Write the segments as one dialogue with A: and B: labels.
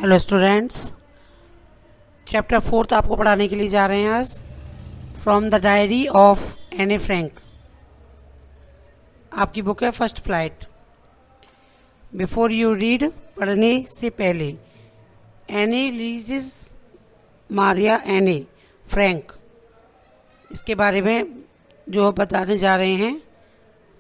A: Hello students, chapter 4 आपको पढ़ाने के लिए जा रहे हैं आज। फ्रॉम द डायरी ऑफ एने फ्रैंक, आपकी बुक है first flight. Before you read, पढ़ने से पहले, एने लीजिस मारिया एने फ्रैंक, इसके बारे में जो बताने जा रहे हैं।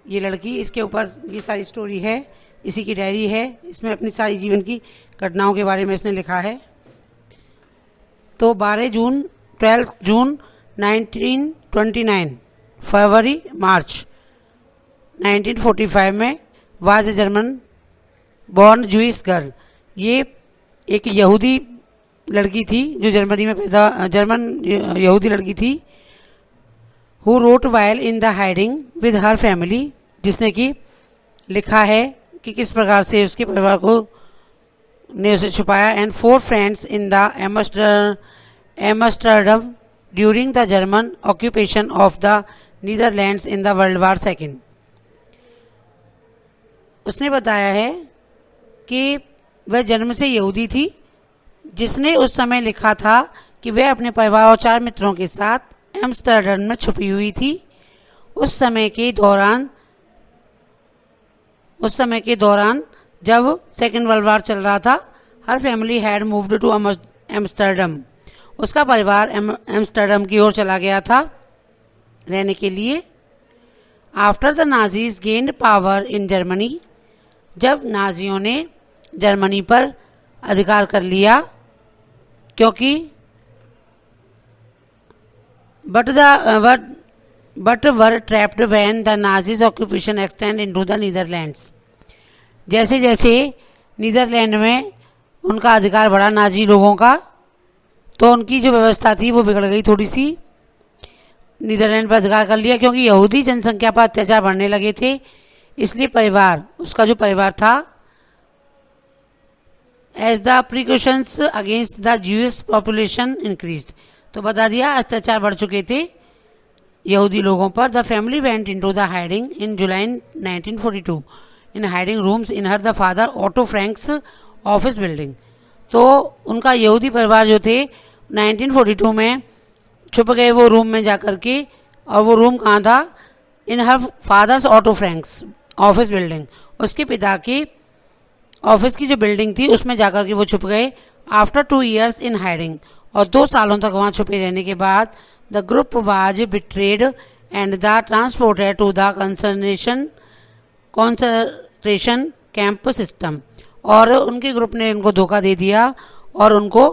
A: ये लड़की, इसके ऊपर ये सारी स्टोरी है, इसी की डायरी है। इसमें अपनी सारी जीवन की घटनाओं के बारे में इसने लिखा है। तो 12 जून 12 जून 1929, फरवरी मार्च 1945 में was a German born Jewish girl. ये एक यहूदी लड़की थी जो जर्मनी में पैदा, जर्मन यहूदी लड़की थी। Who wrote while in the hiding with her family, जिसने कि लिखा है कि किस प्रकार से उसके परिवार को ने उसे छुपाया। And 4 friends in the Amsterdam during the German occupation of the Netherlands in the world war second. उसने बताया है कि वह जन्म से यहूदी थी, जिसने उस समय लिखा था कि वह अपने परिवार और 4 मित्रों के साथ एम्स्टर्डम में छुपी हुई थी। उस समय के दौरान जब सेकेंड वर्ल्ड वार चल रहा था, हर family had moved to Amsterdam. उसका परिवार एम्स्टर्डम की ओर चला गया था रहने के लिए। After the Nazis gained power in Germany, जब नाजियों ने जर्मनी पर अधिकार कर लिया, क्योंकि but were trapped when the Nazis occupation extend into the Netherlands। जैसे जैसे नीदरलैंड में उनका अधिकार बढ़ा नाजी लोगों का, तो उनकी जो व्यवस्था थी वो बिगड़ गई थोड़ी सी। नीदरलैंड पर अधिकार कर लिया क्योंकि यहूदी जनसंख्या पर अत्याचार बढ़ने लगे थे, इसलिए उसका जो परिवार था, as the precautions against the Jewish population increased, तो बता दिया अत्याचार बढ़ चुके थे यहूदी लोगों पर। The family went into the hiding in July 1942 in hiding rooms in her the father auto Frank's office building. तो उनका यहूदी परिवार जो थे 1942 में छुप गए वो रूम में जाकर के। और वो रूम कहाँ था? In her father's Otto Frank's office building, उसके पिता की ऑफिस की जो बिल्डिंग थी उसमें जाकर के वो छुप गए। आफ्टर 2 years इन हाइडिंग, और 2 सालों तक वहाँ छुपे रहने के बाद, the group was betrayed and the transported to the concentration camp system, और उनके ग्रुप ने इनको धोखा दे दिया और उनको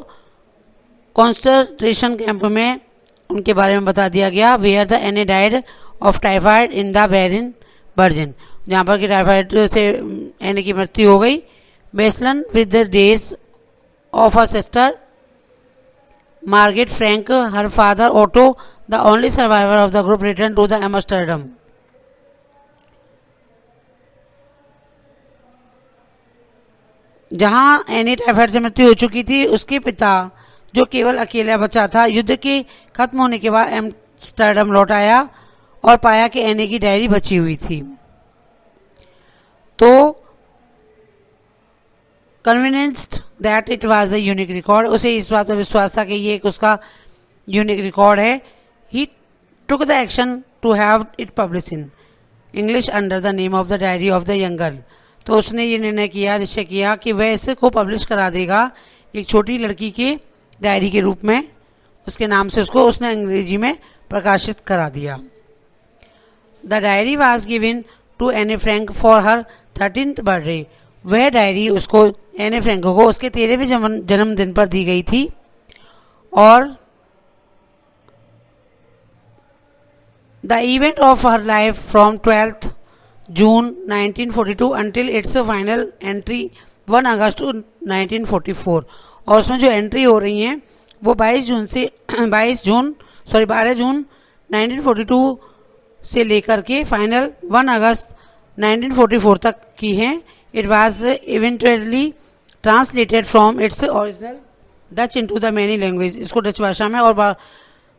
A: कंसंट्रेशन कैंप में उनके बारे में बता दिया गया। Where the Anne died of typhoid in the Bergen, जहाँ पर कि टाइफाइड से एने की मृत्यु हो गई। Belsen with the days of a sister Margaret Frank, her father Otto, the only survivor of the group, returned to the Amsterdam। जहां एनी टाइफाइड से मृत्यु हो चुकी थी, उसके पिता जो केवल अकेला बचा था, युद्ध के खत्म होने के बाद एम्स्टर्डम लौट आया और पाया कि एनी की डायरी बची हुई थी। तो convinced that it was a unique record, उसे इस बात पर विश्वास था कि ये एक उसका यूनिक रिकॉर्ड है। He took the action to have it publish in English under the name of the diary of the young girl. तो उसने ये निश्चय किया कि वह इसे को पब्लिश करा देगा एक छोटी लड़की के डायरी के रूप में, उसके नाम से उसने अंग्रेजी में प्रकाशित करा दिया। The diary was given to Anne Frank for her 13th birthday, वह डायरी उसको एने फ्रैंको को उसके 13वें जन्मदिन पर दी गई थी। और the event of her life from 12th June 1942 until it's final entry 1 अगस्त 1944, और उसमें जो एंट्री हो रही हैं वो 12 जून 1942 से लेकर के फाइनल 1 अगस्त 1944 तक की हैं। It was eventually translated from its original Dutch into the many languages, इसको डच भाषा में और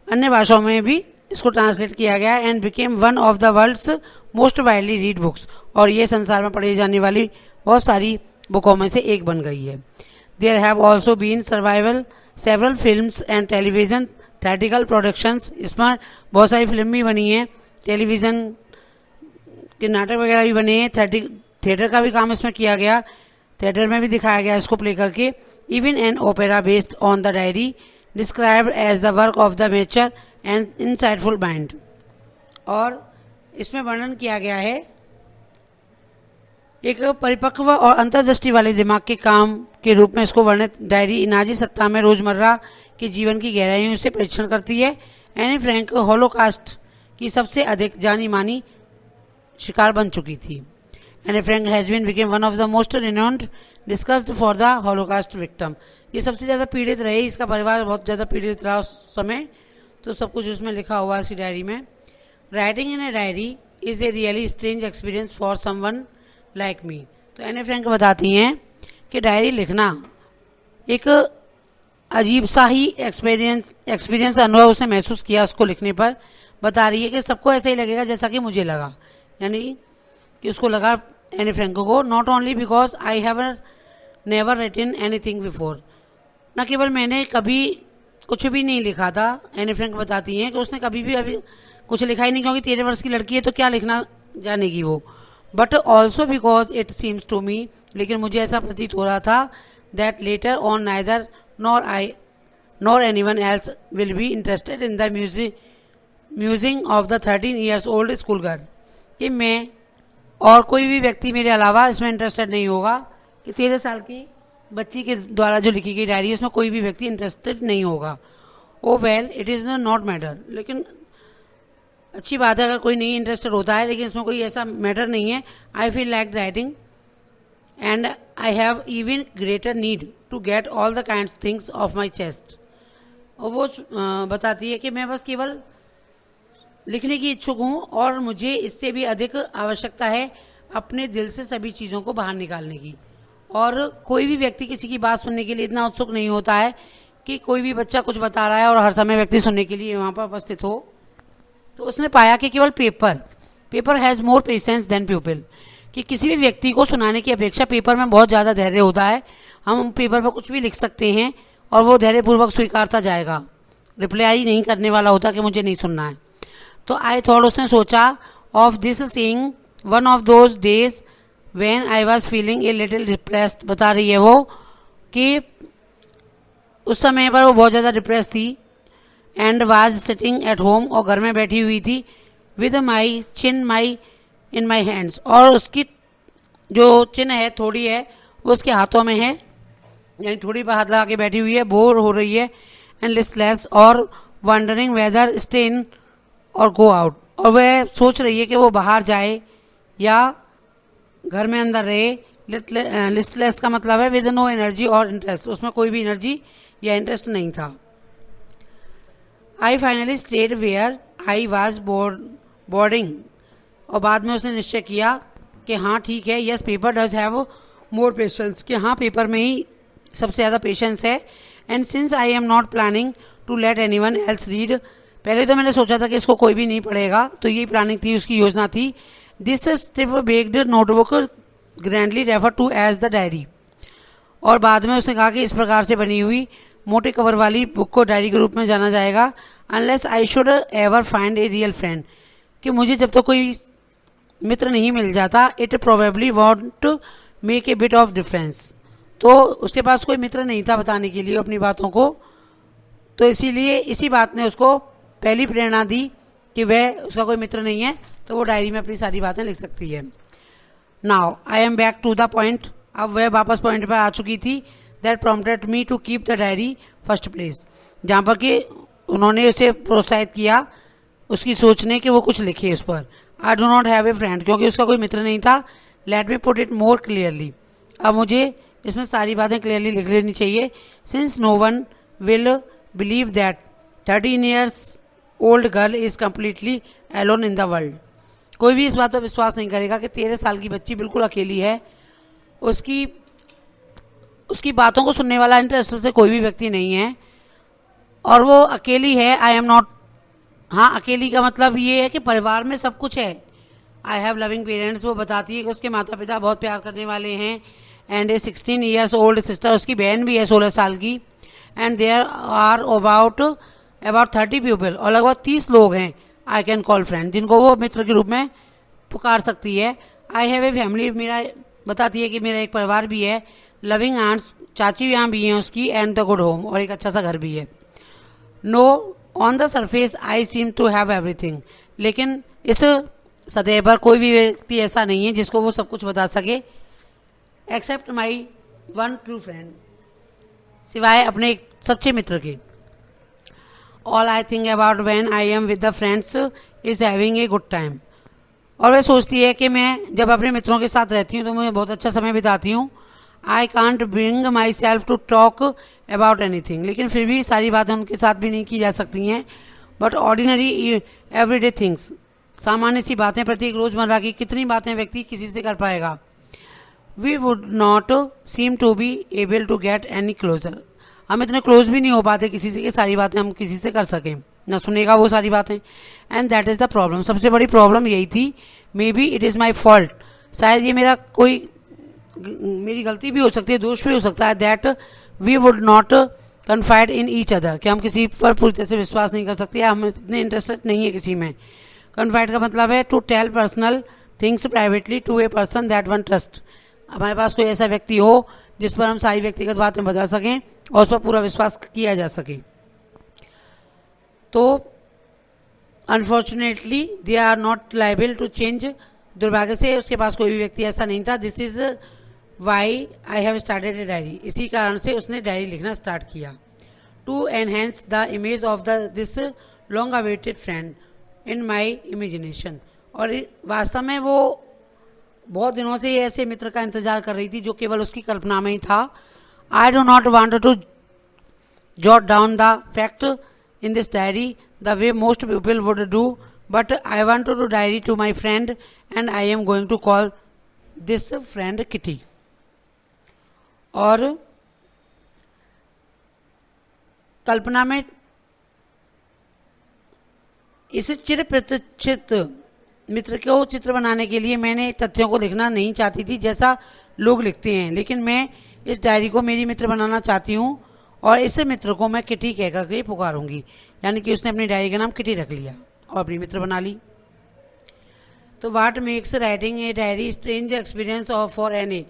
A: अन्य भाषाओं में भी इसको ट्रांसलेट किया गया। And became one of the world's most widely read books, और ये संसार में पढ़ी जाने वाली बहुत सारी बुकों में से एक बन गई है। There have also been several films and television theatrical productions. इसमें बहुत सारी फिल्म भी बनी हैं, टेलीविज़न के नाटक वगैरह भी बने हैं, थिएटर का भी काम इसमें किया गया, थिएटर में भी दिखाया गया इसको प्ले करके। Even an opera based on the diary described as the work of the mature and insightful mind. और इसमें वर्णन किया गया है एक परिपक्व और अंतर्दृष्टि वाले दिमाग के काम के रूप में इसको वर्णित डायरी इनाजी सत्ता में रोजमर्रा के जीवन की गहराइयों से परीक्षण करती है। एनी फ्रैंक हॉलोकास्ट की सबसे अधिक जानी मानी शिकार बन चुकी थी। Anne Frank has been became one of the most renowned discussed for the Holocaust victim. ये सबसे ज़्यादा पीड़ित रहे, इसका परिवार बहुत ज़्यादा पीड़ित रहा उस समय, तो सब कुछ उसमें लिखा हुआ है इसी डायरी में। Writing in a diary is a really strange experience for someone like me. तो एनी फ्रैंक बताती हैं कि डायरी लिखना एक अजीब सा ही एक्सपीरियंस अनुभव उसने महसूस किया उसको लिखने पर। बता रही है कि सबको ऐसा ही लगेगा जैसा कि मुझे लगा, यानी कि उसको लगा एनी फ्रैंक को, not only because I have never written anything before. न केवल मैंने कभी कुछ भी नहीं लिखा था, एनी फ्रैंक बताती हैं कि उसने कभी भी अभी कुछ लिखा ही नहीं, क्योंकि 13 वर्ष की लड़की है तो क्या लिखना जानेगी वो। But also because it seems to me, लेकिन मुझे ऐसा प्रतीत हो रहा था, that later on neither nor anyone else will be interested in the musing of the 13 years old school girl। कि मैं और कोई भी व्यक्ति मेरे अलावा इसमें इंटरेस्टेड नहीं होगा कि 13 साल की बच्ची के द्वारा जो लिखी गई डायरी है उसमें कोई भी व्यक्ति इंटरेस्टेड नहीं होगा। Oh well it is not matter, लेकिन अच्छी बात है अगर कोई नहीं इंटरेस्टेड होता है, लेकिन इसमें कोई ऐसा मैटर नहीं है। I feel like writing and I have even greater need to get all the kind things of my chest. और वो बताती है कि मैं बस केवल लिखने की इच्छुक हूँ और मुझे इससे भी अधिक आवश्यकता है अपने दिल से सभी चीज़ों को बाहर निकालने की। और कोई भी व्यक्ति किसी की बात सुनने के लिए इतना उत्सुक नहीं होता है कि कोई भी बच्चा कुछ बता रहा है और हर समय व्यक्ति सुनने के लिए वहाँ पर उपस्थित हो। तो उसने पाया कि केवल paper has more patience than pupil, कि किसी भी व्यक्ति को सुनाने की अपेक्षा पेपर में बहुत ज़्यादा धैर्य होता है। हम पेपर पर कुछ भी लिख सकते हैं और वो धैर्यपूर्वक स्वीकारता जाएगा, रिप्लाई नहीं करने वाला होता कि मुझे नहीं सुनना है। तो आई थॉट, उसने सोचा, of this seeing one of those days when I was feeling a little depressed. बता रही है वो कि उस समय पर वो बहुत ज़्यादा डिप्रेस थी। And was sitting at home, और घर में बैठी हुई थी, with my chin in my hands, और उसकी जो चिन्ह है थोड़ी है वो उसके हाथों में है, यानी थोड़ी पर हाथ लगा के बैठी हुई है, बोर हो रही है, एंड लिस्टलेस, और वंडरिंग वेदर स्टे इन और गो आउट, और वह सोच रही है कि वो बाहर जाए या घर में अंदर रहे। लिस्टलेस का मतलब है विद नो एनर्जी और इंटरेस्ट, उसमें कोई भी एनर्जी या इंटरेस्ट नहीं था। I finally stayed where I was boarding, और बाद में उसने निश्चय किया कि हाँ ठीक है, yes paper does have more patience, कि हाँ पेपर में ही सबसे ज़्यादा पेशेंस है। And since I am not planning to let anyone else read, पहले तो मैंने सोचा था कि इसको कोई भी नहीं पढ़ेगा, तो यही प्लानिंग थी, उसकी योजना थी। This stiff backed notebook grandly refer to as the diary, और बाद में उसने कहा कि इस प्रकार से बनी हुई मोटे कवर वाली बुक को डायरी के रूप में जाना जाएगा। Unless I should ever find a real friend, कि मुझे जब तक कोई मित्र नहीं मिल जाता, it probably want make a bit of difference, तो उसके पास कोई मित्र नहीं था बताने के लिए अपनी बातों को, तो इसीलिए इसी बात ने उसको पहली प्रेरणा दी कि वह उसका कोई मित्र नहीं है, तो वो डायरी में अपनी सारी बातें लिख सकती है। Now I am back to the point, अब वह वापस पॉइंट पर आ चुकी थी। That prompted me to keep the diary first place, जहाँ पर कि उन्होंने उसे प्रोत्साहित किया उसकी सोचने कि वो कुछ लिखे उस पर। I do not have a friend, क्योंकि उसका कोई मित्र नहीं था। Let me put it more clearly, अब मुझे इसमें सारी बातें क्लियरली लिख लेनी चाहिए। Since no one will believe that 13 years old girl is completely alone in the world, कोई भी इस बात पर विश्वास नहीं करेगा कि 13 साल की बच्ची बिल्कुल अकेली है, उसकी बातों को सुनने वाला इंटरेस्ट से कोई भी व्यक्ति नहीं है, और वो अकेली है। आई एम नॉट, हाँ अकेली का मतलब ये है कि परिवार में सब कुछ है। आई हैव लविंग पेरेंट्स, वो बताती है कि उसके माता पिता बहुत प्यार करने वाले हैं। And a 16 years old sister, उसकी बहन भी है 16 साल की, and there are about 30 people, और लगभग 30 लोग हैं आई कैन कॉल फ्रेंड, जिनको वो मित्र के रूप में पुकार सकती है। आई हैव ए फैमिली, मेरा बताती है कि मेरा एक परिवार भी है, लविंग आंट्स, चाची यहाँ भी हैं उसकी, एंड द गुड होम, और एक अच्छा सा घर भी है। No on the surface I seem to have everything, लेकिन इस सतह पर कोई भी व्यक्ति ऐसा नहीं है जिसको वो सब कुछ बता सके, except my one true friend, सिवाय अपने एक सच्चे मित्र के। All I think about when I am with the friends is having a good time, और वह सोचती है कि मैं जब अपने मित्रों के साथ रहती हूँ तो मैं बहुत अच्छा समय बिताती हूँ। I can't bring myself to talk about anything, लेकिन फिर भी सारी बातें उनके साथ भी नहीं की जा सकती हैं। बट ऑर्डिनरी एवरीडे थिंग्स, सामान्य सी बातें, प्रत्येक रोजमर्रा की कितनी बातें व्यक्ति किसी से कर पाएगा। We would not seem to be able to get any closer, हम इतने क्लोज भी नहीं हो पाते किसी से कि सारी बातें हम किसी से कर सकें, ना सुनेगा वो सारी बातें। And that is the problem, सबसे बड़ी प्रॉब्लम यही थी। May be it is my fault, शायद ये मेरी गलती भी हो सकती है, दोष भी हो सकता है। That we would not confide in each other, कि हम किसी पर पूरी तरह से विश्वास नहीं कर सकते, हम इतने इंटरेस्टेड नहीं है किसी में। कन्फाइड का मतलब है to tell personal things privately to a person that one trust, हमारे पास कोई ऐसा व्यक्ति हो जिस पर हम सारी व्यक्तिगत बातें बता सकें और उस पर पूरा विश्वास किया जा सके। तो unfortunately they are not liable to change, दुर्भाग्य से उसके पास कोई भी व्यक्ति ऐसा नहीं था। This is why I have started a diary, इसी कारण से उसने डायरी लिखना स्टार्ट किया। To enhance the image of this long awaited friend in my imagination, और वास्तव में वो बहुत दिनों से ऐसे मित्र का इंतजार कर रही थी जो केवल उसकी कल्पना में ही था। I do not want to jot down the fact in this diary the way most people would do, but I want to do diary to my friend and I am going to call this friend Kitty. और कल्पना में इस चिर प्रतिष्ठित मित्र को चित्र बनाने के लिए मैंने तथ्यों को लिखना नहीं चाहती थी जैसा लोग लिखते हैं, लेकिन मैं इस डायरी को मेरी मित्र बनाना चाहती हूँ और इस मित्र को मैं किटी कहकर के पुकारूंगी। यानी कि उसने अपनी डायरी का नाम किटी रख लिया और अपनी मित्र बना ली। तो what makes writing a diary strange experience of for an a,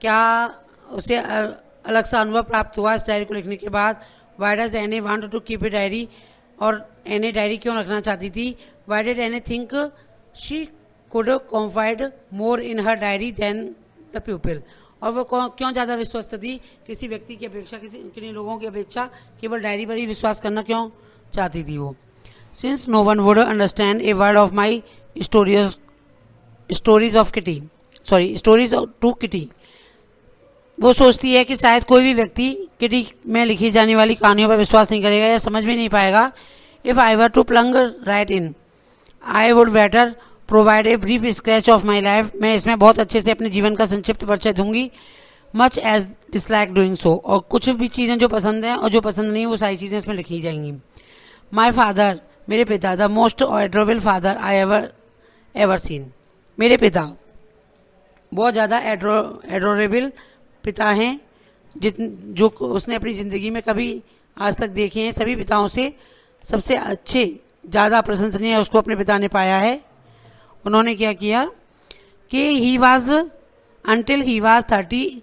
A: क्या उसे अलग सा अनुभव प्राप्त हुआ इस डायरी को लिखने के बाद। Why does Anne want to keep a diary, और एन ए डायरी क्यों रखना चाहती थी। Why did Anne think she could confide more in her diary than the people, और वो क्यों ज़्यादा विश्वस्त थी किसी व्यक्ति की अपेक्षा, किन्हीं लोगों की अपेक्षा केवल डायरी पर ही विश्वास करना क्यों चाहती थी वो। Since no one would understand a word of my stories of Kitty, sorry stories to Kitty, वो सोचती है कि शायद कोई भी व्यक्ति किटी में लिखी जाने वाली कहानियों पर विश्वास नहीं करेगा या समझ भी नहीं पाएगा। If I were to plunge right in I would better provide a brief scratch of my life, मैं इसमें बहुत अच्छे से अपने जीवन का संक्षिप्त परिचय दूंगी। Much as dislike doing so, और कुछ भी चीज़ें जो पसंद हैं और जो पसंद नहीं वो सारी चीज़ें इसमें लिखी जाएंगी। माई फादर, मेरे पिता, the most adorable father I ever seen, मेरे पिता बहुत ज़्यादा एडोरेबल पिता हैं जो उसने अपनी ज़िंदगी में कभी आज तक देखे हैं। सभी पिताओं से सबसे अच्छे, ज़्यादा प्रशंसनीय उसको अपने पिता ने पाया है। उन्होंने क्या किया कि he was until he was 30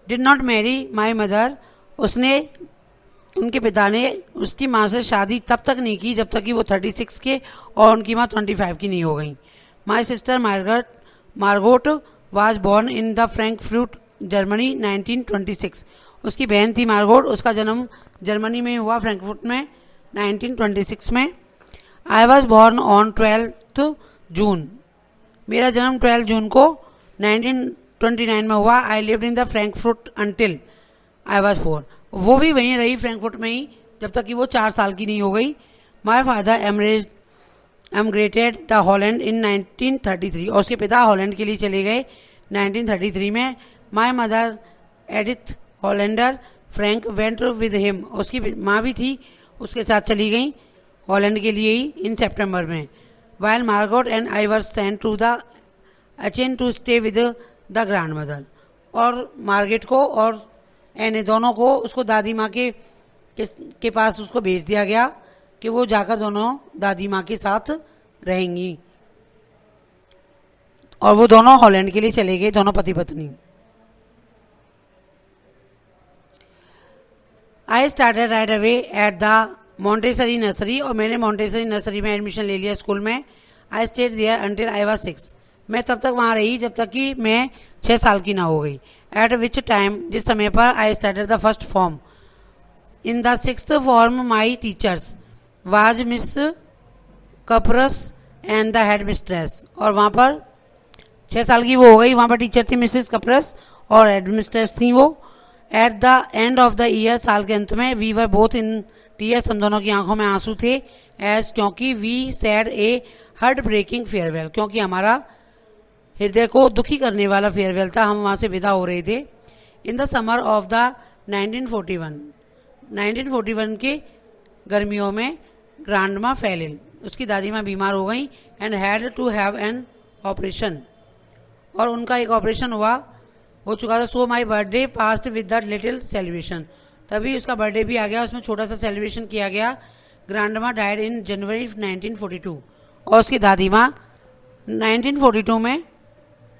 A: did not marry my mother, उसने, उनके पिता ने उसकी माँ से शादी तब तक नहीं की जब तक कि वो 36 के और उनकी माँ 25 की नहीं हो गई। My sister Margot was born in the Frankfurt Germany 1926, उसकी बहन थी मार्गोट, उसका जन्म जर्मनी में हुआ फ्रैंकफर्ट में 1926 में। आई वॉज बोर्न ऑन 12 जून, मेरा जन्म 12 जून को 1929 में हुआ। I lived in the Frankfurt until I was 4, वो भी वहीं रही फ्रैंकफर्ट में ही जब तक कि वो 4 साल की नहीं हो गई। माई फादर एमग्रेटेड द हॉलैंड इन 1933, और उसके पिता हॉलैंड के लिए चले गए 1933 में। My mother Edith Hollander Frank went with him, उसकी माँ भी थी, उसके साथ चली गई हॉलैंड के लिए ही इन सितंबर में। While Margot and I were sent to the Aachen to stay with the grandmother, और मार्गेट को और एने दोनों को उसको दादी माँ के पास उसको भेज दिया गया कि वो जाकर दोनों दादी माँ के साथ रहेंगी, और वो दोनों हॉलैंड के लिए चले गए, दोनों पति पत्नी। I started right away at the Montessori nursery, और मैंने मॉन्टेसरी नर्सरी में एडमिशन ले लिया स्कूल में। I stayed there until I was 6, मैं तब तक वहाँ रही जब तक कि मैं 6 साल की ना हो गई। एट विच टाइम, जिस समय पर I started the first form. In the 6th form my teachers was Miss Kuperus and the headmistress, और वहाँ पर 6 साल की वो हो गई, वहाँ पर टीचर थी मिसेस कपरस और हेड मिस्ट्रेस थी वो। At the end of the year, साल के अंत में, we were both in tears, हम दोनों की आंखों में आंसू थे। एज, क्योंकि we said a heartbreaking farewell, क्योंकि हमारा हृदय को दुखी करने वाला फेयरवेल था, हम वहाँ से विदा हो रहे थे। In the summer of the 1941 के गर्मियों में ग्रांड माँ फेल इल, उसकी दादी माँ बीमार हो गई। And had to have an operation, और उनका एक ऑपरेशन हो चुका था। So my birthday passed with the little celebration, तभी उसका बर्थडे भी आ गया, उसमें छोटा सा सेलिब्रेशन किया गया। ग्रांड माँ डाइड इन जनवरी 1942, और उसकी दादी माँ 1942 में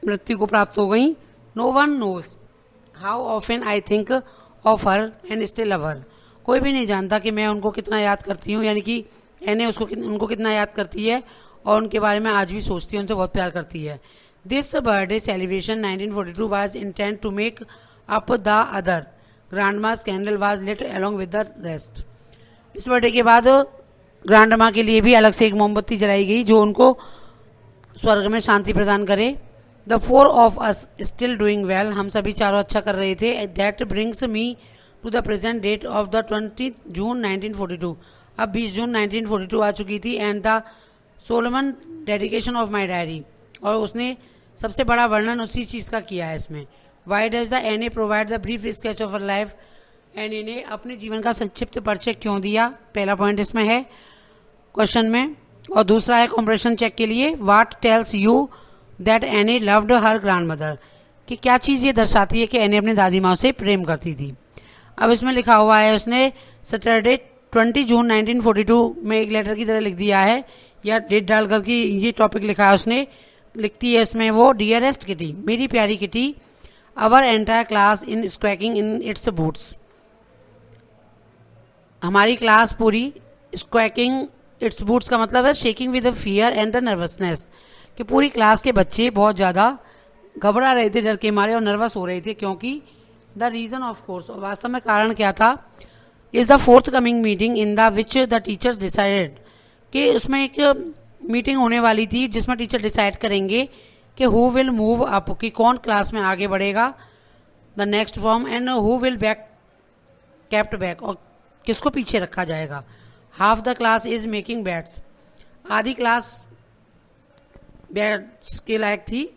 A: मृत्यु को प्राप्त हो गई। No one knows how often I think of her and still love her, कोई भी नहीं जानता कि मैं उनको कितना याद करती हूँ, यानी कि एने उनको कितना याद करती है और उनके बारे में आज भी सोचती है, उनसे बहुत प्यार करती है। This birthday celebration 1942 was intent to make up the other, grandma's candle was lit along with the rest. इस बर्थडे के बाद ग्रांड माँ के लिए भी अलग से एक मोमबत्ती जलाई गई जो उनको स्वर्ग में शांति प्रदान करे। The 4 of us still doing well, हम सभी चारों अच्छा कर रहे थे। That brings me to the present date of the 20 जून 1942, अब 20 जून 1942 आ चुकी थी। And the solemn dedication of my diary, और उसने सबसे बड़ा वर्णन उसी चीज़ का किया है इसमें। Why does the Anne provide the brief sketch of her life, Anne ने अपने जीवन का संक्षिप्त परिचय क्यों दिया, पहला पॉइंट इसमें है क्वेश्चन में। और दूसरा है कॉम्प्रेशन चेक के लिए, what tells you that Anne loved her grandmother, कि क्या चीज़ ये दर्शाती है कि एन ए अपनी दादी माँ से प्रेम करती थी। अब इसमें लिखा हुआ है, उसने सैटरडे 20 जून 1942 में एक लेटर की तरह लिख दिया है, या डेट डाल करके ये टॉपिक लिखा है उसने। लिखती है इसमें वो, डियरेस्ट किटी, मेरी प्यारी Kitty, our entire class in squawking in its boots, हमारी क्लास पूरी स्क्वैकिंग इट्स बूट्स का मतलब है shaking with the fear and the nervousness, कि पूरी क्लास के बच्चे बहुत ज़्यादा घबरा रहे थे, डर के मारे और नर्वस हो रहे थे, क्योंकि द रीज़न ऑफ कोर्स, और वास्तव में कारण क्या था, is the fourth coming meeting in the which the teachers decided, कि उसमें एक मीटिंग होने वाली थी जिसमें टीचर डिसाइड करेंगे कि हु विल मूव अप, कि कौन क्लास में आगे बढ़ेगा the next form, and who will kept back, और किसको पीछे रखा जाएगा। Half the class is making bets, आधी क्लास बैट्स के लायक थी।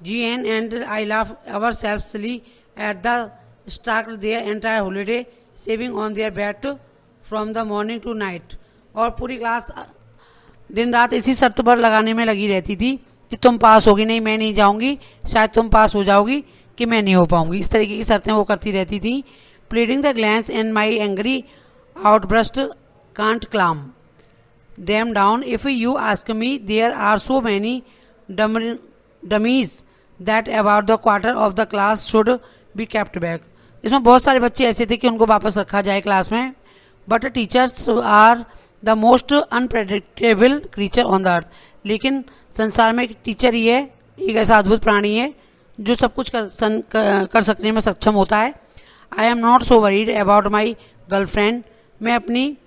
A: G N and I laugh ourselves at the start their entire holiday saving on their bet from the morning to night, और पूरी क्लास दिन रात इसी शर्त पर लगाने में लगी रहती थी कि तुम पास होगी, नहीं मैं नहीं जाऊंगी, शायद तुम पास हो जाओगी कि मैं नहीं हो पाऊंगी, इस तरीके की शर्तें वो करती रहती थी। Pleading the glance and my angry outburst can't calm them down. If you ask me, there are so many dummies that about the quarter of the class should be kept back. इसमें बहुत सारे बच्चे ऐसे थे कि उनको वापस रखा जाए क्लास में। But teachers are the most unpredictable creature on the earth, लेकिन संसार में एक टीचर ही है, एक ऐसा अद्भुत प्राणी है जो सब कुछ कर सकने में सक्षम होता है। आई am not so worried about my girlfriend, मैं अपनी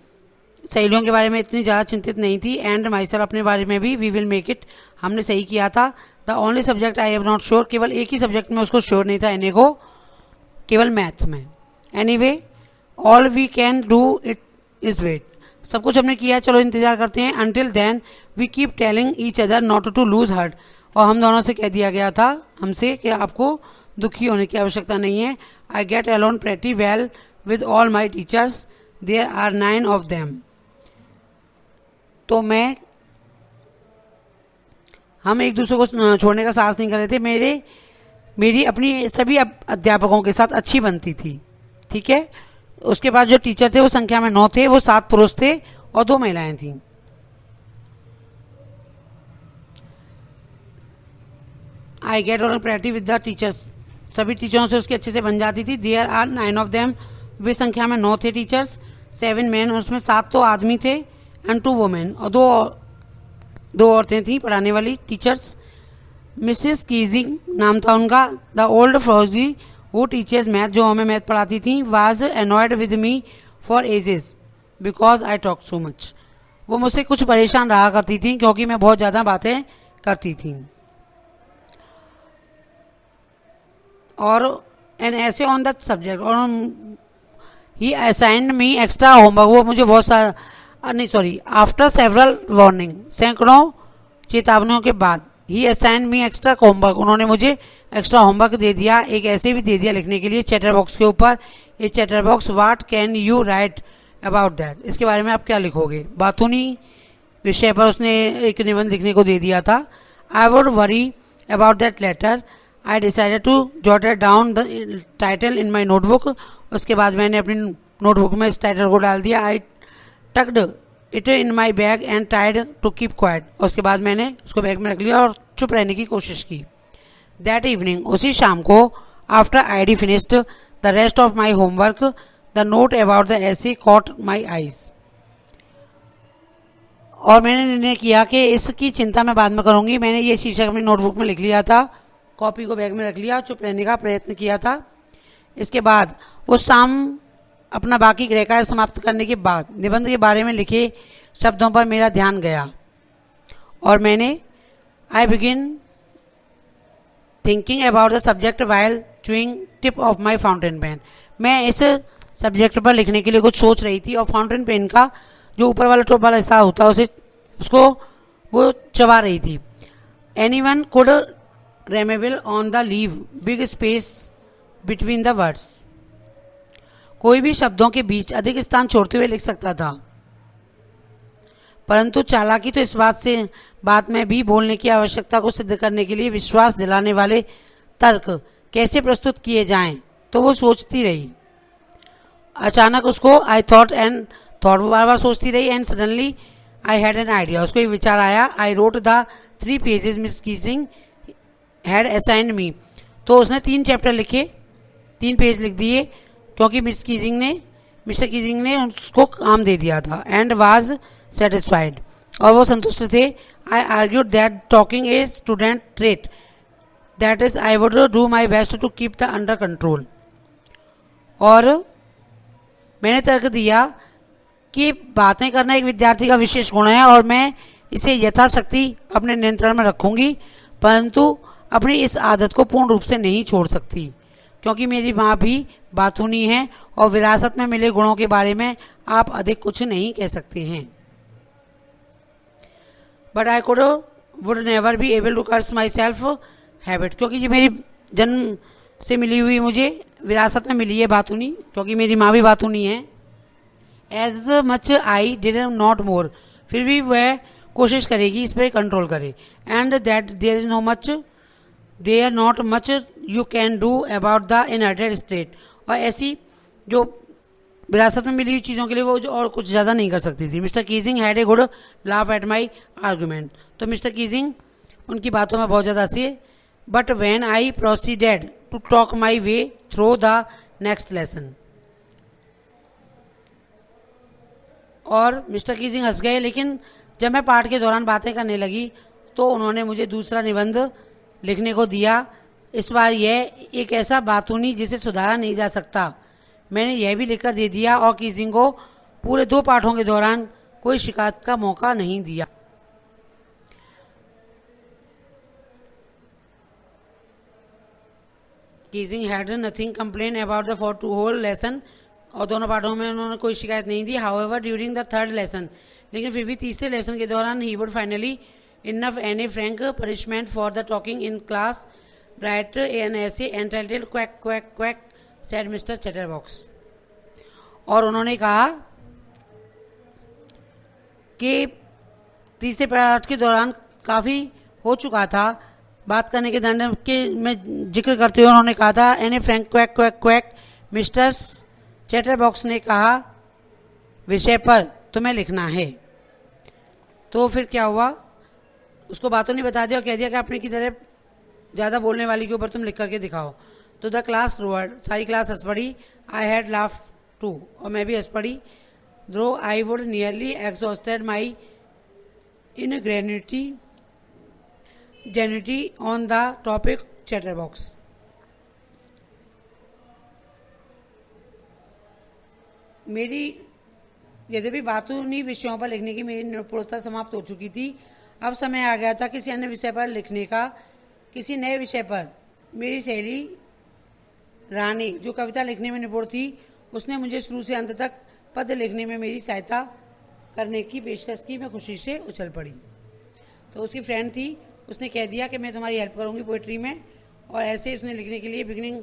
A: सहेलियों के बारे में इतनी ज़्यादा चिंतित नहीं थी। एंड माइसेल्फ, अपने बारे में भी, वी विल मेक इट, हमने सही किया था। The only subject I am not sure, केवल एक ही सब्जेक्ट में उसको श्योर नहीं था एने को, केवल मैथ में। Anyway all we can do it is wait, सब कुछ हमने किया, चलो इंतजार करते हैं। Until then we keep telling each other not to lose heart, और हम दोनों से कह दिया गया था हमसे कि आपको दुखी होने की आवश्यकता नहीं है। I get along pretty well with all my teachers, there are 9 of them, तो हम एक दूसरे को छोड़ने का साहस नहीं कर रहे थे। मेरे मेरी अपनी सभी अध्यापकों के साथ अच्छी बनती थी। ठीक है, उसके बाद जो टीचर थे वो संख्या में 9 थे, वो 7 पुरुष थे और 2 महिलाएं थीं। I get on pretty with the teachers, सभी टीचरों से उसकी अच्छे से बन जाती थी। देयर आर 9 ऑफ देम, वे संख्या में 9 थे टीचर्स, 7 मैन, उसमें 7 तो आदमी थे, एंड 2 वुमेन, और दो औरतें थी पढ़ाने वाली टीचर्स। मिसिस कीजिंग नाम था उनका। द ओल्ड फ्रोजी, वो टीचर्स मैथ जो हमें मैथ पढ़ाती थी, was annoyed with me for ages because I talk so much, वो मुझसे कुछ परेशान रहा करती थी क्योंकि मैं बहुत ज़्यादा बातें करती थी। और एन ऐसे ऑन द सब्जेक्ट, और ही असाइंड मी एक्स्ट्रा होमवर्क, वो मुझे बहुत सारा नहीं सॉरी आफ्टर सेवरल वार्निंग, सैकड़ों चेतावनियों के बाद, ही असाइंड मी एक्स्ट्रा होमवर्क, उन्होंने मुझे एक्स्ट्रा होमवर्क दे दिया, एक ऐसे भी दे दिया लिखने के लिए चैटर बॉक्स के ऊपर। ये chatter box, what can you right about that, इसके बारे में आप क्या लिखोगे। बातूनी विषय पर उसने एक निबंध लिखने को दे दिया था। I would worry about that letter, I decided to jot down the title in my notebook, उसके बाद मैंने अपनी नोटबुक में इस टाइटल को डाल दिया। I tucked it in my bag and tried to keep quiet, उसके बाद मैंने उसको बैग में रख लिया और चुप रहने की कोशिश की। दैट इवनिंग, उसी शाम को, after I D finished the rest of my homework, the note about the ऐसे कॉट माई आईज, और मैंने निर्णय किया कि इसकी चिंता मैं बाद में करूंगी। मैंने ये शीर्षक अपनी नोटबुक में लिख लिया था, कॉपी को बैग में रख लिया, चुप रहने का प्रयत्न किया था। इसके बाद उस शाम अपना बाकी गृह कार्य समाप्त करने के बाद निबंध के बारे में लिखे शब्दों पर मेरा ध्यान गया और मैंने I begin thinking about the subject while chewing tip of my fountain pen, मैं इस सब्जेक्ट पर लिखने के लिए कुछ सोच रही थी और फाउंटेन पेन का जो ऊपर वाला टॉप वाला हिस्सा होता है उसको वो चबा रही थी। Anyone could ramble on the leave big space between the words, कोई भी शब्दों के बीच अधिक स्थान छोड़ते हुए लिख सकता था, परंतु चालाकी तो इस बात में भी बोलने की आवश्यकता को सिद्ध करने के लिए विश्वास दिलाने वाले तर्क कैसे प्रस्तुत किए जाएं, तो वो सोचती रही। अचानक उसको आई थॉट वो बार बार सोचती रही, and suddenly I had an idea, उसको एक विचार आया। I wrote the 3 pages Miss Keesing had assigned me, तो उसने 3 चैप्टर लिखे, 3 पेज लिख दिए क्योंकि मिस्टर कीजिंग ने उसको काम दे दिया था। एंड वाज सेटिस्फाइड, और वो संतुष्ट थे। I argued that talking a student trait, that is I would do my best to keep the under control, और मैंने तर्क दिया कि बातें करना एक विद्यार्थी का विशेष गुण है और मैं इसे यथाशक्ति अपने नियंत्रण में रखूंगी, परंतु अपनी इस आदत को पूर्ण रूप से नहीं छोड़ सकती क्योंकि मेरी माँ भी बातूनी है और विरासत में मिले गुणों के बारे में आप अधिक कुछ नहीं कह सकते हैं। But I would never be able to curse myself habit, क्योंकि ये मेरी जन्म से मिली हुई, मुझे विरासत में मिली है बातूनी, क्योंकि मेरी माँ भी बातूनी है। As much I did not more, फिर भी वह कोशिश करेगी इस पर कंट्रोल करे। And that there not much you can do about the inherited state, और ऐसी जो विरासत में मिली हुई चीज़ों के लिए वो जो और कुछ ज़्यादा नहीं कर सकती थी। Mister Keesing had a good laugh at my argument, तो मिस्टर कीजिंग उनकी बातों में बहुत ज़्यादा हंसी। But when I proceeded to talk my way through the next lesson, और मिस्टर कीजिंग हंस गए, लेकिन जब मैं पाठ के दौरान बातें करने लगी तो उन्होंने मुझे दूसरा निबंध लिखने को दिया। इस बार यह एक ऐसा बातूनी जिसे सुधारा नहीं जा सकता, मैंने यह भी लिखकर दे दिया और कीजिंग को पूरे 2 पाठों के दौरान कोई शिकायत का मौका नहीं दिया। Keesing had nothing complain about the for two whole lesson, और दोनों पाठों में उन्होंने कोई शिकायत नहीं दी। However during the 3rd lesson, लेकिन फिर भी तीसरे लेसन के दौरान he would finally enough Anne Frank punishment for the talking in class, write an essay entitled quack quack quack said Mr Chatterbox, और उन्होंने कहा कि तीसरे पाठ के दौरान काफ़ी हो चुका था, बात करने के दंड के में जिक्र करते हुए उन्होंने कहा था, Anne Frank quack quack quack, mister chatterbox ने कहा विषय पर तुम्हें लिखना है। तो फिर क्या हुआ, उसको बातों नहीं बता दिया और कह दिया कि अपने की तरह ज़्यादा बोलने वाली के ऊपर तुम लिख करके दिखाओ। तो द क्लास रोअर्ड, सारी क्लास हंस पड़ी। आई हैड लाफ टू, और मैं भी हंस पड़ी। Though I would nearly exhausted my ingenuity on the topic Chatterbox. मेरी यद्यपि बातूनी विषयों पर लिखने की मेरी निपुणता समाप्त हो चुकी थी, अब समय आ गया था किसी अन्य विषय पर लिखने का। किसी नए विषय पर मेरी सहेली रानी, जो कविता लिखने में निपुण थी, उसने मुझे शुरू से अंत तक पद्य लिखने में मेरी सहायता करने की पेशकश की। मैं खुशी से उछल पड़ी। तो उसकी फ्रेंड थी, उसने कह दिया कि मैं तुम्हारी हेल्प करूंगी पोइट्री में, और ऐसे उसने लिखने के लिए बिगिनिंग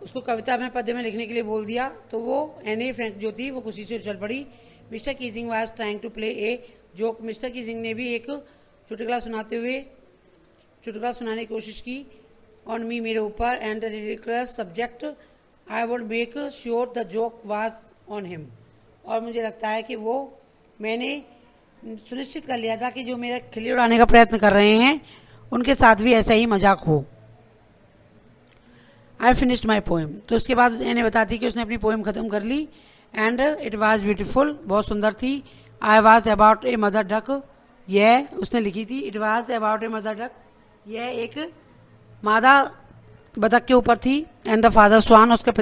A: उसको कविता में पद्य में लिखने के लिए बोल दिया। तो वो एनी फ्रैंक जो थी वो खुशी से उछल पड़ी। Mister Keesing was trying to play a joke, mister Keesing ने भी एक चुटकुला सुनाने की कोशिश की ऑन मी, मेरे ऊपर, and the ridiculous subject I would make sure the joke was on him. और मुझे लगता है कि वो मैंने सुनिश्चित कर लिया था कि जो मेरा खिल्ली उड़ाने का प्रयत्न कर रहे हैं उनके साथ भी ऐसा ही मजाक हो। आई फिनिश्ड माई पोएम, तो उसके बाद मैंने बताती कि उसने अपनी पोएम खत्म कर ली। एंड इट वॉज ब्यूटिफुल, बहुत सुंदर थी। I was about a mother duck, यह उसने लिखी थी। It was about a mother duck, यह एक मादा बतख के ऊपर थी। एंड द फादर स्वान, उसका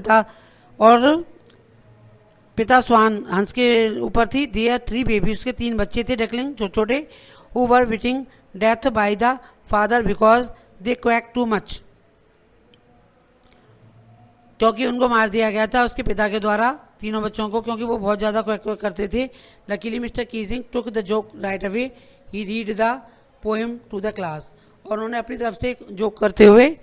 A: पिता स्वान हंस के ऊपर थी। देयर 3 बेबी, उसके 3 बच्चे थे डकलिंग छोटे छोटे, हु वर विटिंग death by the father because they quack too much, क्योंकि उनको मार दिया गया था उसके पिता के द्वारा, तीनों बच्चों को, क्योंकि वो बहुत ज़्यादा क्वैक क्वैक करते थे। Luckily mister Keesing took the joke right away, he read the poem to the class, और उन्होंने अपनी तरफ से जोक करते हुए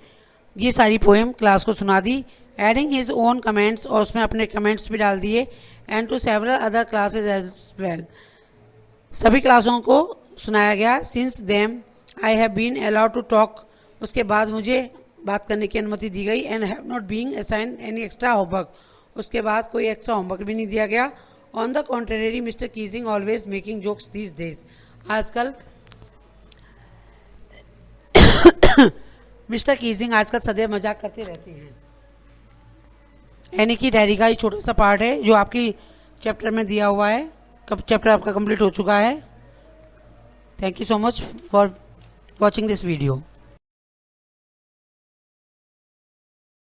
A: ये सारी पोएम क्लास को सुना दी। एडिंग हिज ओन कमेंट्स, और उसमें अपने कमेंट्स भी डाल दिए। And to several other classes as well, सभी क्लासों को सुनाया गया। Since then I have been allowed to talk, उसके बाद मुझे बात करने की अनुमति दी गई। And have not being assign any extra homework, उसके बाद कोई एक्स्ट्रा होमवर्क भी नहीं दिया गया। On the contrary mister Keesing always making jokes these days, आजकल मिस्टर कीजिंग आजकल सदैव मजाक करते रहते हैं। एनी की डायरी का ये छोटा सा पार्ट है जो आपकी चैप्टर में दिया हुआ है। कब चैप्टर आपका कंप्लीट हो चुका है। Thank you so much for watching this video.